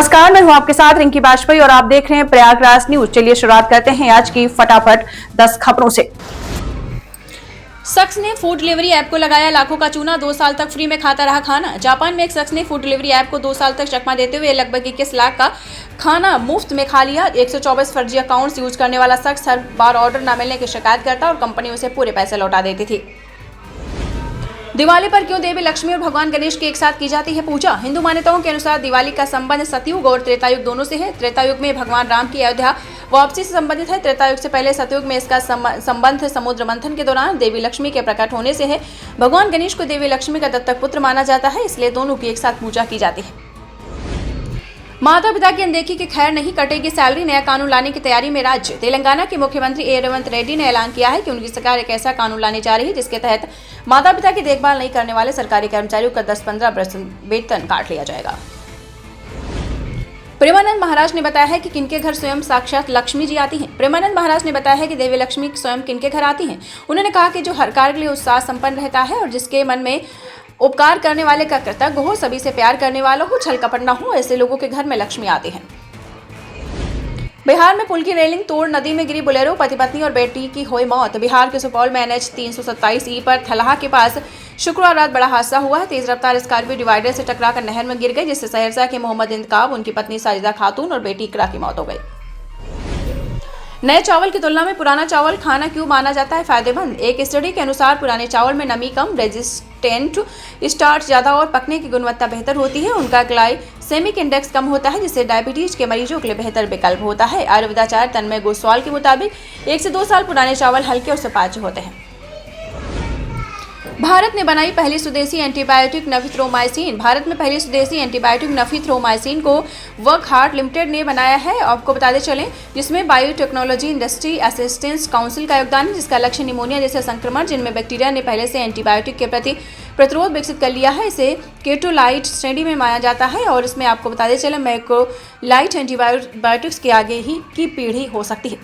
नमस्कार, मैं हूं आपके साथ रिंकी बाजपेयी और आप देख रहे हैं प्रयागराज न्यूज। चलिए शुरुआत करते हैं आज की फटाफट 10 खबरों से। शख्स ने फूड डिलीवरी ऐप को लगाया लाखों का चूना, 2 साल तक फ्री में खाता रहा खाना। जापान में एक शख्स ने फूड डिलीवरी ऐप को 2 साल तक चकमा देते हुए लगभग 21 लाख का खाना मुफ्त में खा लिया। 124 फर्जी अकाउंट्स यूज करने वाला शख्स हर बार ऑर्डर न मिलने की शिकायत करता और कंपनी उसे पूरे पैसे लौटा देती थी। दिवाली पर क्यों देवी लक्ष्मी और भगवान गणेश की एक साथ की जाती है पूजा? हिंदू मान्यताओं के अनुसार दिवाली का संबंध सतयुग और त्रेतायुग दोनों से है। त्रेतायुग में भगवान राम की अयोध्या वापसी से संबंधित है। त्रेतायुग से पहले सतयुग में इसका संबंध समुद्र मंथन के दौरान देवी लक्ष्मी के प्रकट होने से है। भगवान गणेश को देवी लक्ष्मी का दत्तक पुत्र माना जाता है, इसलिए दोनों की एक साथ पूजा की जाती है। माता पिता की अनदेखी की खैर नहीं, कटेगी सैलरी, नया कानून लाने की तैयारी में राज्य। तेलंगाना के मुख्यमंत्री ए रेवंत रेड्डी ने ऐलान किया है कि उनकी सरकार एक ऐसा कानून लाने जा रही है जिसके तहत माता पिता की देखभाल नहीं करने वाले सरकारी कर्मचारियों का 10-15% वेतन काट लिया जाएगा। प्रेमानंद महाराज ने बताया है कि किनके घर स्वयं साक्षात लक्ष्मी जी आती हैं। प्रेमानंद महाराज ने बताया है कि देवी लक्ष्मी स्वयं किनके घर आती हैं। उन्होंने कहा कि जो हर कार्य के लिए उत्साह संपन्न रहता है और जिसके मन में उपकार करने वाले का कृतज्ञ हो, सभी से प्यार करने वाला हो, छल कपट न हो, ऐसे लोगों के घर में लक्ष्मी आती है। बिहार में पुल की रेलिंग तोड़ नदी में गिरी बोलेरो, पति पत्नी और बेटी की हुई मौत। बिहार के सुपौल में NH 327E पर थलहा के पास शुक्रवार रात बड़ा हादसा हुआ है। तेज रफ्तार स्कॉर्पियो डिवाइडर से टकराकर नहर में गिर गई, जिससे सहरसा के मोहम्मद इंतकाब, उनकी पत्नी साजिदा खातून और बेटी इकरा की मौत हो गई। नए चावल की तुलना में पुराना चावल खाना क्यों माना जाता है फायदेमंद? एक स्टडी के अनुसार पुराने चावल में नमी कम, रेजिस्टेंट स्टार्च ज्यादा और पकने की गुणवत्ता बेहतर होती है। उनका ग्लाइसेमिक इंडेक्स कम होता है, जिससे डायबिटीज के मरीजों के लिए बेहतर विकल्प होता है। आयुर्वेदाचार्य तन्मय गोस्वाल के मुताबिक 1 से 2 साल पुराने चावल हल्के और सुपाच्य होते हैं। भारत ने बनाई पहली स्वदेशी एंटीबायोटिक नफिथ्रोमाइसिन। भारत में पहली स्वदेशी एंटीबायोटिक नफिथ्रोमाइसिन को वर्कहार्ट लिमिटेड ने बनाया है। आपको बताते चलें, जिसमें बायोटेक्नोलॉजी इंडस्ट्री असिस्टेंस काउंसिल का योगदान है, जिसका लक्ष्य निमोनिया जैसे संक्रमण जिनमें बैक्टीरिया ने पहले से एंटीबायोटिक के प्रति प्रतिरोध विकसित कर लिया है, इसे केटोलाइट श्रेणी में माना जाता है। और इसमें आपको बताते चलें, मैक्रोलाइट एंटीबायोटिक्स के आगे ही की पीढ़ी हो सकती है।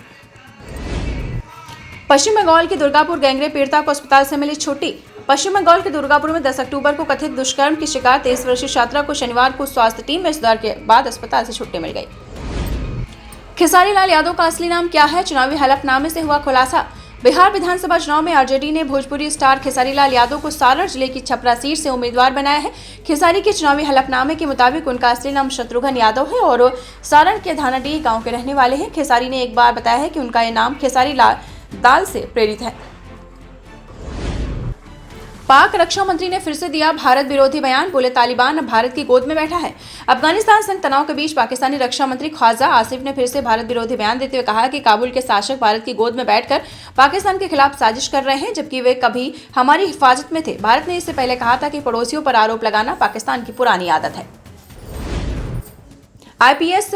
पश्चिम बंगाल की दुर्गापुर गैंगरेप पीड़िता को अस्पताल से मिली छुट्टी। पश्चिम बंगाल के दुर्गापुर में 10 अक्टूबर को कथित दुष्कर्म की शिकार 23 वर्षीय छात्रा को शनिवार को स्वास्थ्य टीम में सुधार के बाद अस्पताल से छुट्टी मिल गई। खेसारी लाल यादव का असली नाम क्या है? चुनावी हलफनामे से हुआ खुलासा। बिहार विधानसभा चुनाव में आरजेडी ने भोजपुरी स्टार खेसारी लाल यादव को सारण जिले की छपरा सीट से उम्मीदवार बनाया है। खेसारी के चुनावी हलफनामे के मुताबिक उनका असली नाम शत्रुघ्न यादव है और सारण के धानाडीह गाँव के रहने वाले हैं। खेसारी ने एक बार बताया है कि उनका ये नाम खेसारी लाल दाल से प्रेरित है। पाक रक्षा मंत्री ने फिर से दिया भारत विरोधी बयान, बोले तालिबान अब भारत की गोद में बैठा है। अफगानिस्तान संग तनाव के बीच पाकिस्तानी रक्षा मंत्री ख्वाजा आसिफ ने फिर से भारत विरोधी बयान देते हुए कहा कि काबुल के शासक भारत की गोद में बैठकर पाकिस्तान के खिलाफ साजिश कर रहे हैं, जबकि वे कभी हमारी हिफाजत में थे। भारत ने इससे पहले कहा था कि पड़ोसियों पर आरोप लगाना पाकिस्तान की पुरानी आदत है। IPS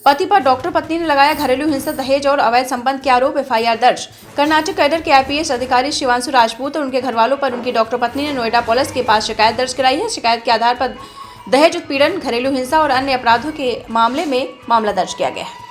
पति पर डॉक्टर पत्नी ने लगाया घरेलू हिंसा, दहेज और अवैध संबंध के आरोप, FIR दर्ज। कर्नाटक कैडर के IPS अधिकारी शिवांशु राजपूत और उनके घरवालों पर उनकी डॉक्टर पत्नी ने नोएडा पुलिस के पास शिकायत दर्ज कराई है। शिकायत के आधार पर दहेज उत्पीड़न, घरेलू हिंसा और अन्य अपराधों के मामले में मामला दर्ज किया गया है।